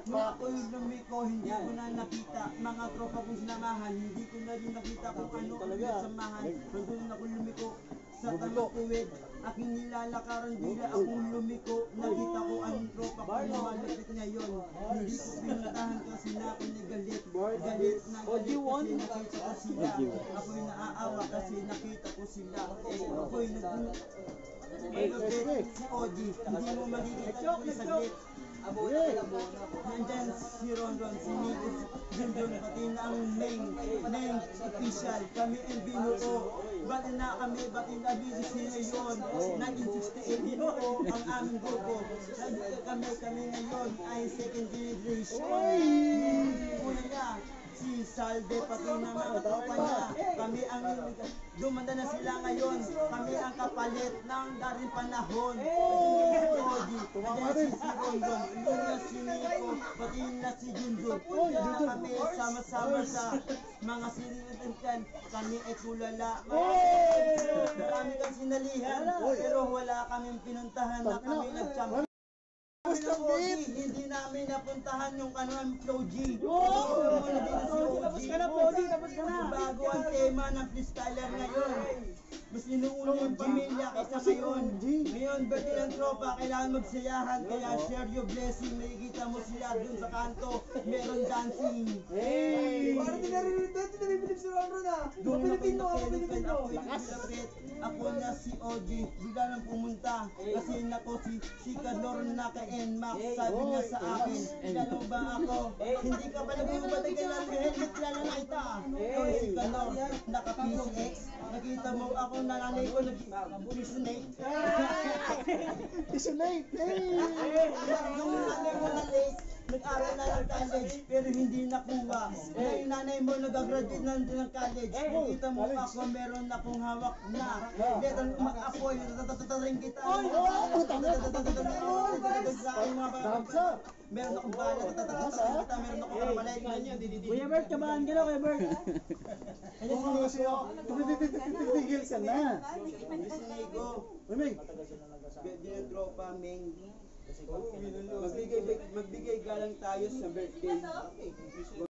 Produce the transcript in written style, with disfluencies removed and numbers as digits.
Mula ko yung lumiko, hindi ko na nakita. Mga tropa kong sinamahan, hindi ko na rin nakita kung ano ang samahan. Nandun ako lumiko sa talutuwid. Aking nilalakaran bila akong lumiko. Nakita ko ang tropa ko lumalapit ngayon. Hindi ko pinuntahan kasi na ako nagalit. Galit na galit kasi nakita ko sila. Ako'y naaawa kasi nakita ko sila. Ako'y si Oji, hindi mo makikita ko saglit. Nandyan si Ronron, si Nico, Junjun, pati na ang main official. Kami ang binuo. Bati na kami, bati na busy ngayon. 1968 binuo ang aming grupo. Kami ngayon ay second generation. Una niya, si Salde, pati na mga tropa niya. Kami ang dumanda na sila ngayon. Kami ang kapalit ng daring panahon. Pati si Rondon, na si Nico, pati na si Junjun. Kaya kami sama-sama sa mga sinitintan. Kami ay tulala. Marami kang sinalihan, pero wala kaming pinuntahan na kami nag-champion. Hindi namin napuntahan yung kanuan Flow G. Tapos ka na, Flow G, tapos ka na. Bago ang tema ng freestyler ngayon. Mas inuuna yung pamilya kaysa ngayon. Ngayon, birthday ng tropa, kailangan magsayahan. Kaya share your blessing. Makikita mo sila dun sa kanto. Meron dancing. Parang tinarinig si Ronron ah. Doon ako nakapilipan, ako ilapit. Ako na si OG, bigla nang pumunta. Kasi nako si Kador na ka-NMAX. Sabi niya sa akin, gano'n ba ako? Hindi ka pa nagbubatay ka lang, helmet kilala na kita. Ikaw si Kador, naka-PCX. Nakita mo ako, nananay ko nag-pisonate. Pisonate! Yung nanay mo na late, nag-aral na ng college, pero hindi nakuha. Yung nanay mo nag-graduate na din ng college. Nakita mo ako, meron akong hawak na. Meron ako, tatataring kita. Meron akong bala, tatataring kita. Meron akong karapalit. Kuya Bert, kabahan ka na, Kuya Bert. Ano si Nico? Titigil ka na. Si Nico. Birthday ng tropa, Meng. Magbigay galang tayo sa birthday.